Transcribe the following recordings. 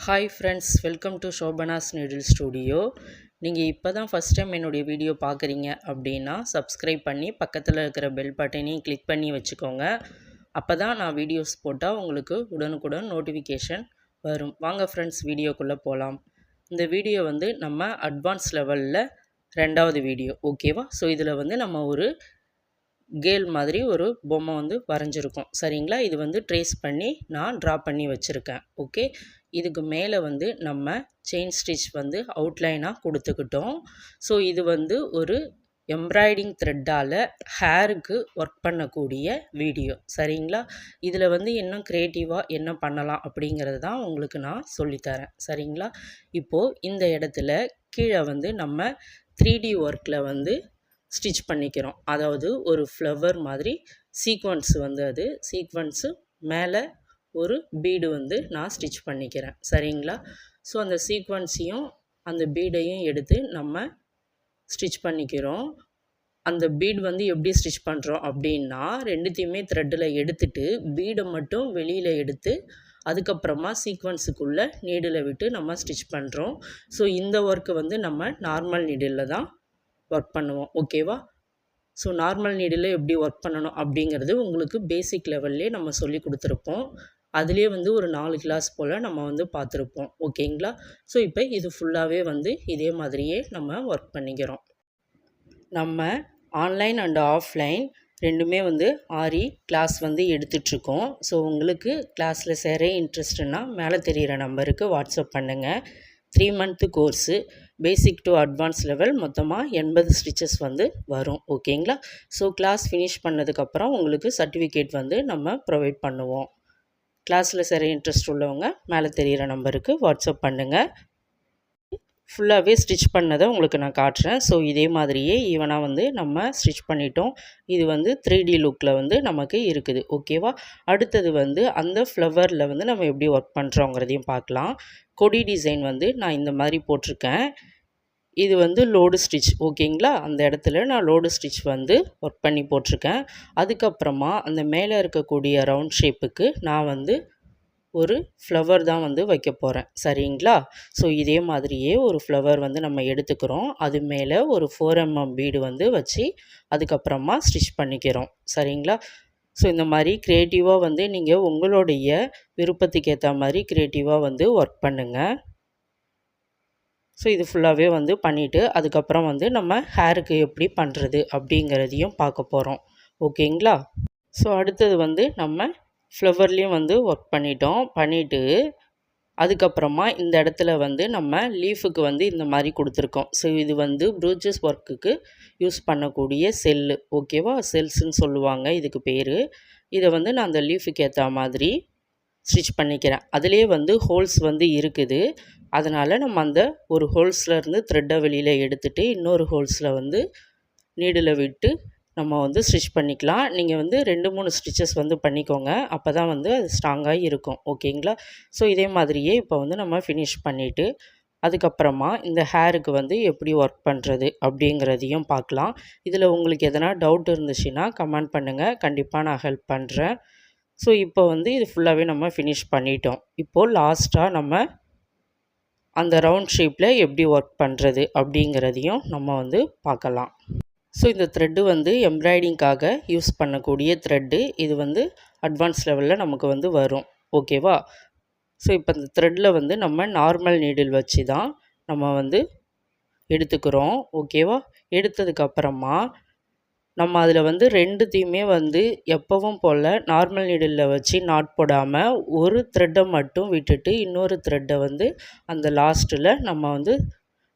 Hi friends, welcome to Shobana's needle studio. நீங்கள் இப்போ தான் ஃபஸ்ட் டைம் என்னுடைய வீடியோ பார்க்குறீங்க அப்படின்னா சப்ஸ்கிரைப் பண்ணி பக்கத்தில் இருக்கிற பெல் பட்டனையும் கிளிக் பண்ணி வச்சுக்கோங்க. அப்போ தான் நான் வீடியோஸ் போட்டால் உங்களுக்கு உடனுக்குடன் நோட்டிஃபிகேஷன் வரும். வாங்க ஃப்ரெண்ட்ஸ், வீடியோக்குள்ளே போகலாம். இந்த வீடியோ நம்ம அட்வான்ஸ் லெவலில் 2வது வீடியோ, ஓகேவா? ஸோ இதில் நம்ம ஒரு கேல் மாதிரி ஒரு பொம்மை வரைஞ்சிருக்கோம், சரிங்களா? இது ட்ரேஸ் பண்ணி நான் ட்ரா பண்ணி வச்சுருக்கேன், ஓகே. இதுக்கு மேலே நம்ம செயின் ஸ்டிச் அவுட்லைனாக கொடுத்துக்கிட்டோம். ஸோ இது ஒரு எம்ப்ராய்டிங் த்ரெட்டால் ஹேருக்கு ஒர்க் பண்ணக்கூடிய வீடியோ, சரிங்களா? இதில் இன்னும் க்ரியேட்டிவாக என்ன பண்ணலாம் அப்படிங்கிறது தான் உங்களுக்கு நான் சொல்லித்தரேன், சரிங்களா? இப்போது இந்த இடத்துல கீழே நம்ம 3D ஒர்க்கில் ஸ்டிச் பண்ணிக்கிறோம். அதாவது ஒரு ஃப்ளவர் மாதிரி சீக்வன்ஸ் அது சீக்வன்ஸு மேலே ஒரு பீடு நான் ஸ்டிச் பண்ணிக்கிறேன், சரிங்களா? ஸோ அந்த சீக்வன்ஸையும் அந்த பீடையும் எடுத்து நம்ம ஸ்டிச் பண்ணிக்கிறோம். அந்த பீட் எப்படி ஸ்டிச் பண்ணுறோம் அப்படின்னா, ரெண்டுத்தையுமே த்ரெட்டில் எடுத்துட்டு பீடை மட்டும் வெளியில் எடுத்து அதுக்கப்புறமா சீக்வன்ஸுக்குள்ளே நீடில் விட்டு நம்ம ஸ்டிச் பண்ணுறோம். ஸோ இந்த ஒர்க்கு நம்ம நார்மல் நீடில் தான் ஒர்க் பண்ணுவோம், ஓகேவா? ஸோ நார்மல் நீடில் எப்படி ஒர்க் பண்ணணும் அப்படிங்கிறது உங்களுக்கு பேசிக் லெவல்லே நம்ம சொல்லி கொடுத்துருப்போம். அதுலேயே ஒரு 4 கிளாஸ் போல் நம்ம பார்த்துருப்போம், ஓகேங்களா? ஸோ இப்போ இது ஃபுல்லாகவே இதே மாதிரியே நம்ம ஒர்க் பண்ணிக்கிறோம். நம்ம ஆன்லைன் அண்ட் ஆஃப்லைன் ரெண்டுமே ஆரி கிளாஸ் எடுத்துகிட்ருக்கோம். ஸோ உங்களுக்கு கிளாஸில் சேர இன்ட்ரெஸ்ட்டுன்னா மேலே தெரிகிற நம்பருக்கு வாட்ஸ்அப் பண்ணுங்கள். 3 month course, basic to advance level, மொத்தமாக 80 ஸ்டிச்சஸ் வரும், ஓகேங்களா? ஸோ கிளாஸ் ஃபினிஷ் பண்ணதுக்கப்புறம் உங்களுக்கு சர்டிஃபிகேட் நம்ம ப்ரொவைட் பண்ணுவோம். கிளாஸில் சேர இன்ட்ரெஸ்ட் உள்ளவங்க மேலே தெரிகிற நம்பருக்கு வாட்ஸ்அப் பண்ணுங்கள். ஃபுல்லாகவே ஸ்டிச் பண்ணதை உங்களுக்கு நான் காட்டுறேன். ஸோ இதே மாதிரியே ஈவனாக நம்ம ஸ்டிச் பண்ணிட்டோம். இது 3D லுக்கில் நமக்கு இருக்குது, ஓகேவா? அடுத்தது அந்த ஃப்ளவரில் நம்ம எப்படி ஒர்க் பண்ணுறோங்கிறதையும் பார்க்கலாம். கொடி டிசைன் நான் இந்த மாதிரி போட்டிருக்கேன். இது லோடு ஸ்டிச், ஓகேங்களா? அந்த இடத்துல நான் லோடு ஸ்டிச் ஒர்க் பண்ணி போட்டிருக்கேன். அதுக்கப்புறமா அந்த மேலே இருக்கக்கூடிய ரவுண்ட் ஷேப்புக்கு நான் ஒரு ஃப்ளவர் தான் வைக்க போகிறேன், சரிங்களா? ஸோ இதே மாதிரியே ஒரு ஃப்ளவர் நம்ம எடுத்துக்கிறோம். அது மேலே ஒரு 4mm பீடு வச்சு அதுக்கப்புறமா ஸ்டிச் பண்ணிக்கிறோம், சரிங்களா? ஸோ இந்த மாதிரி க்ரியேட்டிவாக நீங்கள் உங்களுடைய விருப்பத்துக்கு ஏற்ற மாதிரி க்ரியேட்டிவாக ஒர்க் பண்ணுங்கள். ஸோ இது ஃபுல்லாகவே பண்ணிவிட்டு அதுக்கப்புறம் நம்ம ஹேருக்கு எப்படி பண்ணுறது அப்படிங்கிறதையும் பார்க்க போகிறோம், ஓகேங்களா? ஸோ அடுத்தது நம்ம ஃப்ளவர்லேயும் ஒர்க் பண்ணிவிட்டு அதுக்கப்புறமா இந்த இடத்துல நம்ம லீஃபுக்கு இந்த மாதிரி கொடுத்துருக்கோம். ஸோ இது ப்ரூச்சஸ் ஒர்க்குக்கு யூஸ் பண்ணக்கூடிய செல்லு, ஓகேவா? செல்ஸுன்னு சொல்லுவாங்க இதுக்கு பேர். இதை நான் அந்த லீஃபுக்கு ஏற்ற மாதிரி ஸ்டிச் பண்ணிக்கிறேன். அதுலேயே ஹோல்ஸ் இருக்குது. அதனால் நம்ம அந்த ஒரு ஹோல்ஸ்லேருந்து த்ரெட்டை வெளியில் எடுத்துகிட்டு இன்னொரு ஹோல்ஸில் நீடில் விட்டு நம்ம ஸ்டிச் பண்ணிக்கலாம். நீங்கள் 2-3 ஸ்டிச்சஸ் பண்ணிக்கோங்க. அப்போ தான் அது ஸ்ட்ராங்காக இருக்கும், ஓகேங்களா? ஸோ இதே மாதிரியே இப்போ நம்ம ஃபினிஷ் பண்ணிவிட்டு அதுக்கப்புறமா இந்த ஹேருக்கு எப்படி ஒர்க் பண்ணுறது அப்படிங்கிறதையும் பார்க்கலாம். இதில் உங்களுக்கு எதனா டவுட் இருந்துச்சுன்னா கமெண்ட் பண்ணுங்கள், கண்டிப்பாக நான் ஹெல்ப் பண்ணுறேன். ஸோ இப்போ இது ஃபுல்லாகவே நம்ம ஃபினிஷ் பண்ணிட்டோம். இப்போது லாஸ்ட்டாக நம்ம அந்த ரவுண்ட் ஷேப்பில் எப்படி ஒர்க் பண்ணுறது அப்படிங்கிறதையும் நம்ம பார்க்கலாம். ஸோ இந்த த்ரெட்டு எம்ப்ராய்டிங்காக யூஸ் பண்ணக்கூடிய த்ரெட்டு. இது அட்வான்ஸ் லெவலில் நமக்கு வரும், ஓகேவா? ஸோ இப்போ இந்த த்ரெட்டில் நம்ம நார்மல் நீடில் வச்சு தான் நம்ம எடுத்துக்கிறோம், ஓகேவா? எடுத்ததுக்கப்புறமா நம்ம அதில் ரெண்டுத்தையுமே எப்பவும் போல் நார்மல் நீடிலில் வச்சு நாட் போடாமல் ஒரு த்ரெட்டை மட்டும் விட்டுட்டு இன்னொரு த்ரெட்டை அந்த லாஸ்ட்டில் நம்ம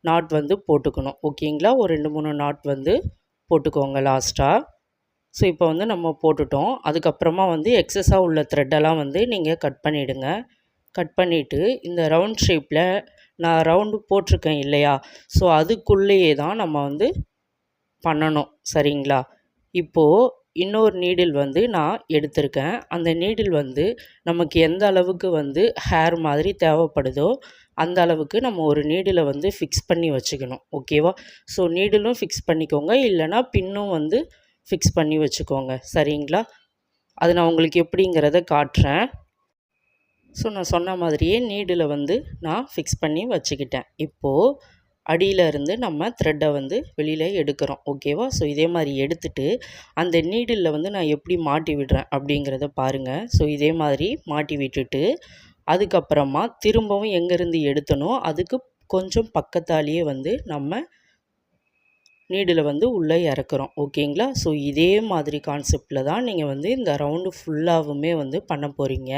நாட் போட்டுக்கணும், ஓகேங்களா? ஒரு 2-3 நாட் போட்டுக்கோங்க லாஸ்ட்டாக. ஸோ இப்போ நம்ம போட்டுட்டோம். அதுக்கப்புறமா எக்ஸஸாக உள்ள த்ரெட்டெல்லாம் நீங்கள் கட் பண்ணிவிடுங்க. கட் பண்ணிவிட்டு இந்த ரவுண்ட் ஷேப்பில் நான் ரவுண்டு போட்டிருக்கேன் இல்லையா? ஸோ அதுக்குள்ளேயே தான் நம்ம பண்ணணும், சரிங்களா? இப்போது இன்னொரு நீடில் நான் எடுத்திருக்கேன். அந்த நீடில் நமக்கு எந்த அளவுக்கு ஹேர் மாதிரி தேவைப்படுதோ அந்த அளவுக்கு நம்ம ஒரு நீடில் ஃபிக்ஸ் பண்ணி வச்சுக்கணும், ஓகேவா? ஸோ நீடிலும் ஃபிக்ஸ் பண்ணிக்கோங்க, இல்லைனா பின்னும் ஃபிக்ஸ் பண்ணி வச்சுக்கோங்க, சரிங்களா? அது நான் உங்களுக்கு எப்படிங்கிறத காட்டுறேன். ஸோ நான் சொன்ன மாதிரியே நீடில் வந்து நான் ஃபிக்ஸ் பண்ணி வச்சுக்கிட்டேன். இப்போது அடியில் இருந்து நம்ம த்ரெட்டை வந்து வெளியில் எடுக்கிறோம். ஓகேவா? ஸோ இதே மாதிரி எடுத்துட்டு அந்த நீடிலில் வந்து நான் எப்படி மாட்டி விடுறேன் அப்படிங்கிறத பாருங்கள். ஸோ இதே மாதிரி மாட்டி விட்டுட்டு அதுக்கப்புறமா திரும்பவும் எங்கேருந்து எடுத்தனோ அதுக்கு கொஞ்சம் பக்கத்தாலேயே வந்து நம்ம நீடில் வந்து உள்ளே இறக்குறோம். ஓகேங்களா? ஸோ இதே மாதிரி கான்செப்டில் தான் நீங்கள் வந்து இந்த ரவுண்டு ஃபுல்லாகவுமே வந்து பண்ண போகிறீங்க.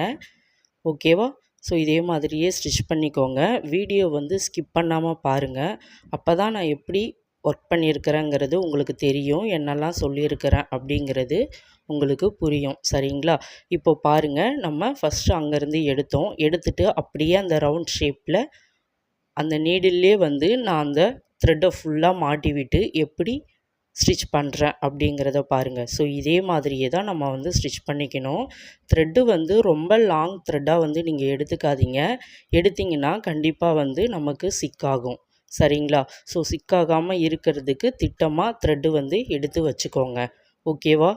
ஓகேவா? ஸோ இதே மாதிரியே ஸ்டிச் பண்ணிக்கோங்க. வீடியோ வந்து ஸ்கிப் பண்ணாமல் பாருங்கள். அப்போ தான் நான் எப்படி ஒர்க் பண்ணியிருக்கிறேங்கிறது உங்களுக்கு தெரியும். என்னெல்லாம் சொல்லியிருக்கிறேன் அப்படிங்கிறது உங்களுக்கு புரியும். சரிங்களா? இப்போ பாருங்கள், நம்ம ஃபஸ்ட்டு அங்கேருந்து எடுத்தோம். எடுத்துட்டு அப்படியே அந்த ரவுண்ட் ஷேப்பில் அந்த நீடில்லே வந்து நான் அந்த த்ரெட்டை ஃபுல்லாக மாட்டி விட்டு எப்படி ஸ்டிச் பண்ணுறேன் அப்படிங்கிறத பாருங்கள். ஸோ இதே மாதிரியே தான் நம்ம வந்து ஸ்டிச் பண்ணிக்கணும். த்ரெட்டு வந்து ரொம்ப லாங் த்ரெட்டாக வந்து நீங்கள் எடுத்துக்காதீங்க. எடுத்திங்கன்னா கண்டிப்பாக வந்து நமக்கு சிக்காகும். சரிங்களா? ஸோ சிக்காகாமல் இருக்கிறதுக்கு திட்டமாக த்ரெட்டு வந்து எடுத்து வச்சுக்கோங்க. ஓகேவா?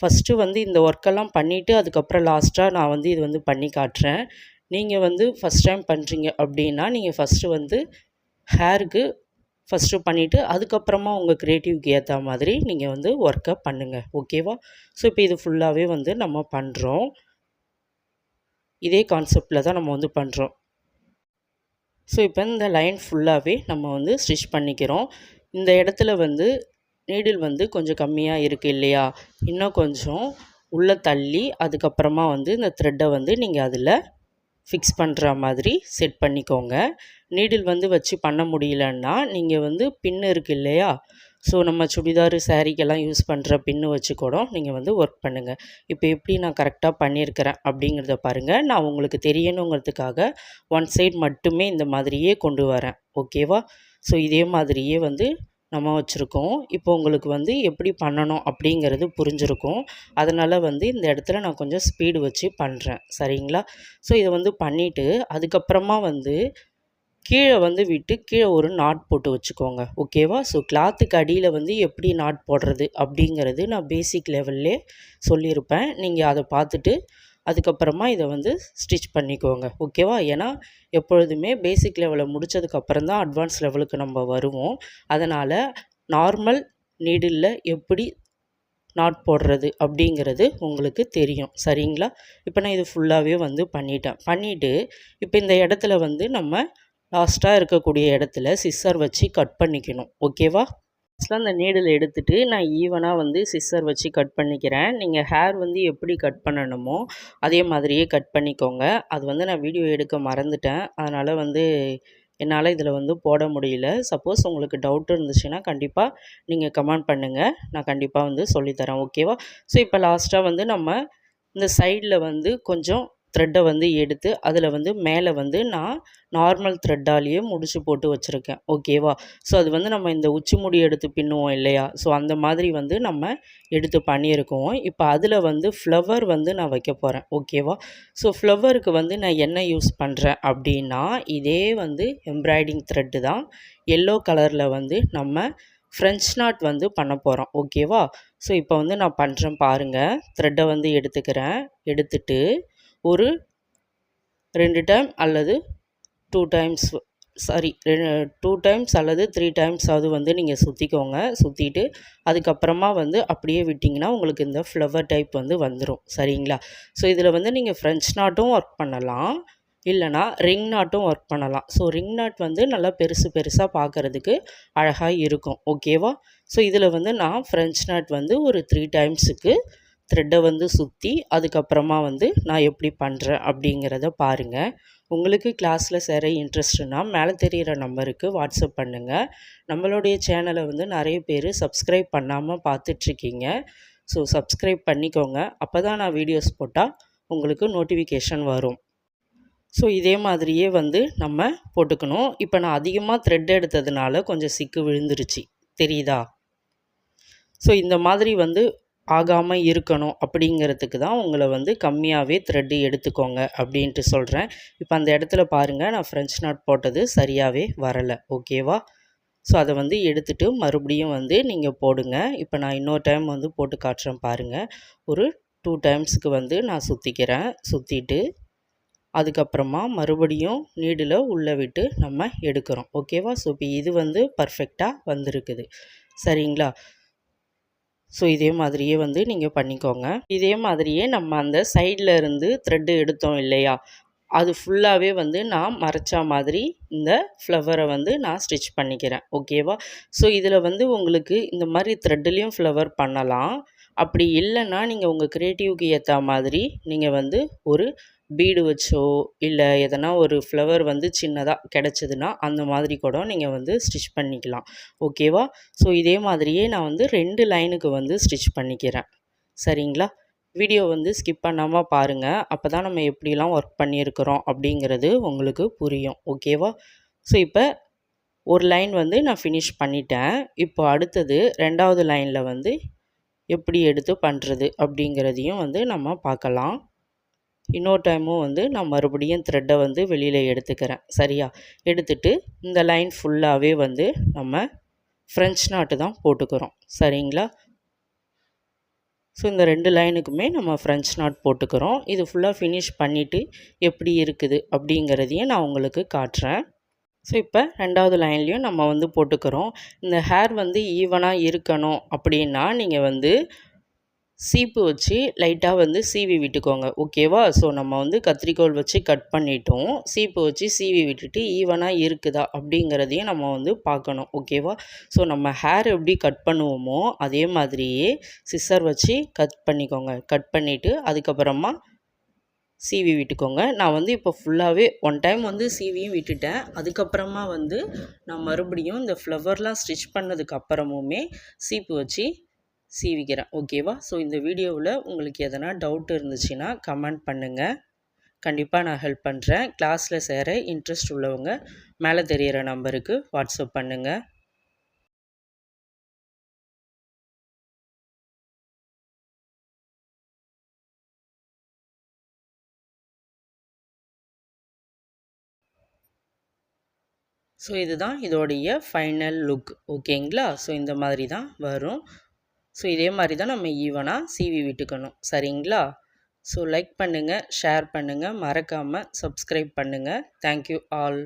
ஃபஸ்ட்டு வந்து இந்த ஒர்க்கெல்லாம் பண்ணிவிட்டு அதுக்கப்புறம் லாஸ்ட்டாக நான் வந்து இது வந்து பண்ணி காட்டுறேன். நீங்கள் வந்து ஃபஸ்ட் டைம் பண்ணுறீங்க அப்படின்னா நீங்கள் ஃபஸ்ட்டு வந்து ஹேருக்கு ஃபஸ்ட்டு பண்ணிவிட்டு அதுக்கப்புறமா உங்கள் க்ரியேட்டிவ்க்கு ஏற்ற மாதிரி நீங்கள் வந்து ஒர்க்கை பண்ணுங்கள். ஓகேவா? ஸோ இப்போ இது ஃபுல்லாகவே வந்து நம்ம பண்ணுறோம். இதே கான்செப்டில் தான் நம்ம வந்து பண்ணுறோம். ஸோ இப்போ இந்த லைன் ஃபுல்லாகவே நம்ம வந்து ஸ்டிச் பண்ணிக்கிறோம். இந்த இடத்துல வந்து நீடில் வந்து கொஞ்சம் கம்மியாக இருக்குது இல்லையா? இன்னும் கொஞ்சம் உள்ளே தள்ளி அதுக்கப்புறமா வந்து இந்த த்ரெட்டை வந்து நீங்கள் அதில் ஃபிக்ஸ் பண்ணுற மாதிரி செட் பண்ணிக்கோங்க. நீடில் வந்து வச்சு பண்ண முடியலன்னா நீங்கள் வந்து பின்னு இருக்குது இல்லையா? ஸோ நம்ம சுடிதார் சாரீக்கெல்லாம் யூஸ் பண்ணுற பின்னு வச்சு கூட நீங்கள் வந்து ஒர்க் பண்ணுங்கள். இப்போ எப்படி நான் கரெக்டாக பண்ணியிருக்கிறேன் அப்படிங்கிறத பாருங்கள். நான் உங்களுக்கு தெரியணுங்கிறதுக்காக ஒன் சைட் மட்டுமே இந்த மாதிரியே கொண்டு வரேன். ஓகேவா? ஸோ இதே மாதிரியே வந்து நம்ம வச்சுருக்கோம். இப்போ உங்களுக்கு வந்து எப்படி பண்ணணும் அப்படிங்கிறது புரிஞ்சிருக்கும். அதனால் வந்து இந்த இடத்துல நான் கொஞ்சம் ஸ்பீடு வச்சு பண்ணுறேன். சரிங்களா? ஸோ இதை வந்து பண்ணிவிட்டு அதுக்கப்புறமா வந்து கீழே வந்து விட்டு கீழே ஒரு நாட் போட்டு வச்சுக்கோங்க. ஓகேவா? ஸோ கிளாத்துக்கு அடியில் வந்து எப்படி நாட் போடுறது அப்படிங்கிறது நான் பேசிக் லெவல்லே சொல்லியிருப்பேன். நீங்கள் அதை பார்த்துட்டு அதுக்கப்புறமா இதை வந்து ஸ்டிச் பண்ணிக்கோங்க. ஓகேவா? ஏன்னா எப்பொழுதுமே பேசிக் லெவலை முடித்ததுக்கப்புறம் தான் அட்வான்ஸ் லெவலுக்கு நம்ம வருவோம். அதனால் நார்மல் நீடிலில் எப்படி நாட் போடுறது அப்படிங்கிறது உங்களுக்கு தெரியும். சரிங்களா? இப்போ நான் இது ஃபுல்லாகவே வந்து பண்ணிவிட்டு இப்போ இந்த இடத்துல வந்து நம்ம லாஸ்ட்டாக இருக்கக்கூடிய இடத்துல சிஸ்ஸர் வச்சு கட் பண்ணிக்கணும். ஓகேவா? ஃபஸ்ட்டில் அந்த நீடில் எடுத்துகிட்டு நான் ஈவனாக வந்து சிஸ்ஸர் வச்சு கட் பண்ணிக்கிறேன். நீங்கள் ஹேர் வந்து எப்படி கட் பண்ணணுமோ அதே மாதிரியே கட் பண்ணிக்கோங்க. அது வந்து நான் வீடியோ எடுக்க மறந்துட்டேன். அதனால் வந்து என்னால் இதில் வந்து போட முடியல. சப்போஸ் உங்களுக்கு டவுட் இருந்துச்சுன்னா கண்டிப்பாக நீங்கள் கமெண்ட் பண்ணுங்கள். நான் கண்டிப்பாக வந்து சொல்லித்தரேன். ஓகேவா? ஸோ இப்போ லாஸ்ட்டாக வந்து நம்ம இந்த சைடில் வந்து கொஞ்சம் த்ரெட்டை வந்து எடுத்து அதில் வந்து மேலே வந்து நான் நார்மல் த்ரெட்டாலேயே முடிச்சு போட்டு வச்சுருக்கேன். ஓகேவா? ஸோ அது வந்து நம்ம இந்த உச்சி முடி எடுத்து பின்னுவோம் இல்லையா? ஸோ அந்த மாதிரி வந்து நம்ம எடுத்து பண்ணியிருக்கோம். இப்போ அதில் வந்து ஃப்ளவர் வந்து நான் வைக்க போகிறேன். ஓகேவா? ஸோ ஃப்ளவருக்கு வந்து நான் என்ன யூஸ் பண்ணுறேன் அப்படின்னா இதே வந்து எம்ப்ராய்டிங் த்ரெட்டு தான். எல்லோ கலரில் வந்து நம்ம ஃப்ரெஞ்ச் நாட் வந்து பண்ண போகிறோம். ஓகேவா? ஸோ இப்போ வந்து நான் பண்ணுறேன் பாருங்கள். த்ரெட்டை வந்து எடுத்துட்டு ஒரு 2 டைம் அல்லது 2 டைம்ஸ் 2 டைம்ஸ் அல்லது 3 டைம்ஸாவது வந்து நீங்கள் சுற்றிக்கோங்க. சுற்றிட்டு அதுக்கப்புறமா வந்து அப்படியே விட்டிங்கன்னா உங்களுக்கு இந்த ஃப்ளவர் டைப் வந்து வந்துடும். சரிங்களா? ஸோ இதில் வந்து நீங்கள் ஃப்ரெஞ்ச் நாட்டும் ஒர்க் பண்ணலாம், இல்லைனா ரிங் நாட்டும் ஒர்க் பண்ணலாம். ஸோ ரிங் நாட் வந்து நல்லா பெருசாக பார்க்குறதுக்கு அழகாக இருக்கும். ஓகேவா? ஸோ இதில் வந்து நான் ஃப்ரெஞ்ச் நாட் வந்து ஒரு 3 டைம்ஸுக்கு த்ரெட்டை வந்து சுற்றி அதுக்கப்புறமா வந்து நான் எப்படி பண்ணுறேன் அப்படிங்கிறத பாருங்கள். உங்களுக்கு கிளாஸில் சேர இன்ட்ரெஸ்ட்னா மேலே தெரிகிற நம்பருக்கு வாட்ஸ்அப் பண்ணுங்கள். நம்மளுடைய சேனலை வந்து நிறைய பேர் சப்ஸ்கிரைப் பண்ணாமல் பார்த்துட்ருக்கீங்க. ஸோ சப்ஸ்கிரைப் பண்ணிக்கோங்க. அப்போ தான் நான் வீடியோஸ் போட்டால் உங்களுக்கு நோட்டிஃபிகேஷன் வரும். ஸோ இதே மாதிரியே வந்து நம்ம போட்டுக்கணும். இப்போ நான் அதிகமாக த்ரெட் எடுத்ததுனால கொஞ்சம் சிக்கு விழுந்துருச்சு. தெரியுதா? ஸோ இந்த மாதிரி வந்து ஆகாமல் இருக்கணும் அப்படிங்கிறதுக்கு தான் உங்களை வந்து கம்மியாகவே த்ரெட்டு எடுத்துக்கோங்க அப்படின்ட்டு சொல்கிறேன். இப்போ அந்த இடத்துல பாருங்கள், நான் ஃப்ரெஞ்ச் நாட் போட்டது சரியாகவே வரலை. ஓகேவா? ஸோ அதை வந்து எடுத்துகிட்டு மறுபடியும் வந்து நீங்கள் போடுங்க. இப்போ நான் இன்னொரு டைம் வந்து போட்டு காட்டுறேன் பாருங்கள். ஒரு 2 டைம்ஸுக்கு வந்து நான் சுற்றிக்கிறேன். சுற்றிட்டு அதுக்கப்புறமா மறுபடியும் நீடில் உள்ளே விட்டு நம்ம எடுக்கிறோம். ஓகேவா? ஸோ இப்போ இது வந்து பர்ஃபெக்டாக வந்திருக்குது. சரிங்களா? ஸோ இதே மாதிரியே வந்து நீங்கள் பண்ணிக்கோங்க. இதே மாதிரியே நம்ம அந்த சைடில் இருந்து த்ரெட்டு எடுத்தோம் இல்லையா, அது ஃபுல்லாகவே வந்து நான் மறைச்சா மாதிரி இந்த ஃப்ளவரை வந்து நான் ஸ்டிச் பண்ணிக்கிறேன். ஓகேவா? ஸோ இதில் வந்து உங்களுக்கு இந்த மாதிரி த்ரெட்டுலேயும் ஃப்ளவர் பண்ணலாம். அப்படி இல்லைன்னா நீங்கள் உங்கள் க்ரியேட்டிவ்க்கு ஏற்ற மாதிரி நீங்கள் வந்து ஒரு பீடு வச்சோ இல்லை எதனா ஒரு ஃப்ளவர் வந்து சின்னதாக கிடச்சிதுன்னா அந்த மாதிரி கூட நீங்கள் வந்து ஸ்டிச் பண்ணிக்கலாம். ஓகேவா? ஸோ இதே மாதிரியே நான் வந்து 2 லைனுக்கு வந்து ஸ்டிச் பண்ணிக்கிறேன். சரிங்களா? வீடியோ வந்து ஸ்கிப் பண்ணாமல் பாருங்கள். அப்போ தான் நம்ம எப்படிலாம் ஒர்க் பண்ணியிருக்கிறோம் அப்படிங்கிறது உங்களுக்கு புரியும். ஓகேவா? ஸோ இப்போ ஒரு லைன் வந்து நான் ஃபினிஷ் பண்ணிட்டேன். இப்போ அடுத்தது 2வது லைனில் வந்து எப்படி எடுத்து பண்ணுறது அப்படிங்கிறதையும் வந்து நம்ம பார்க்கலாம். இன்னொரு டைமும் வந்து நான் மறுபடியும் த்ரெட்டை வந்து வெளியில் எடுத்துக்கிறேன். சரியா? எடுத்துட்டு இந்த லைன் ஃபுல்லாகவே வந்து நம்ம ஃப்ரெஞ்ச் நாட்டு தான் போட்டுக்கிறோம். சரிங்களா? ஸோ இந்த 2 லைனுக்குமே நம்ம ஃப்ரெஞ்ச் நாட் போட்டுக்கிறோம். இது ஃபுல்லாக ஃபினிஷ் பண்ணிவிட்டு எப்படி இருக்குது அப்படிங்கிறதையும் நான் உங்களுக்கு காட்டுறேன். ஸோ இப்போ 2வது லைன்லேயும் நம்ம வந்து போட்டுக்கிறோம். இந்த ஹேர் வந்து ஈவனாக இருக்கணும் அப்படின்னா நீங்கள் வந்து சீப்பு வச்சு லைட்டாக வந்து சீவி விட்டுக்கோங்க. ஓகேவா? ஸோ நம்ம வந்து கத்திரிக்கோல் வச்சு கட் பண்ணிட்டோம். சீப்பு வச்சு சீவி விட்டுட்டு ஈவனாக இருக்குதா அப்படிங்கிறதையும் நம்ம வந்து பார்க்கணும். ஓகேவா? ஸோ நம்ம ஹேர் எப்படி கட் பண்ணுவோமோ அதே மாதிரியே சிசர் வச்சு கட் பண்ணிக்கோங்க. கட் பண்ணிவிட்டு அதுக்கப்புறமா சீவி விட்டுக்கோங்க. நான் வந்து இப்போ ஃபுல்லாகவே ஒன் டைம் வந்து சீவியும் விட்டுட்டேன். அதுக்கப்புறமா வந்து நான் மறுபடியும் இந்த ஃப்ளவர்லாம் ஸ்டிச் பண்ணதுக்கு அப்புறமுமே சீப்பு வச்சு சீவிக்கிறேன். ஓகேவா? ஸோ இந்த வீடியோவில் உங்களுக்கு எதனா டவுட் இருந்துச்சுன்னா கமெண்ட் பண்ணுங்கள். கண்டிப்பாக நான் ஹெல்ப் பண்ணுறேன். கிளாஸில் சேர இன்ட்ரெஸ்ட் உள்ளவங்க மேலே தெரிகிற நம்பருக்கு வாட்ஸ்அப் பண்ணுங்கள். ஸோ இதுதான் இதோடைய ஃபைனல் லுக். ஓகேங்களா? ஸோ இந்த மாதிரி தான் வரும். ஸோ இதே மாதிரி தான் நம்ம ஈவனாக சீவி விட்டுக்கணும். சரிங்களா? ஸோ லைக் பண்ணுங்கள், ஷேர் பண்ணுங்கள், மறக்காமல் சப்ஸ்கிரைப் பண்ணுங்கள். Thank you all.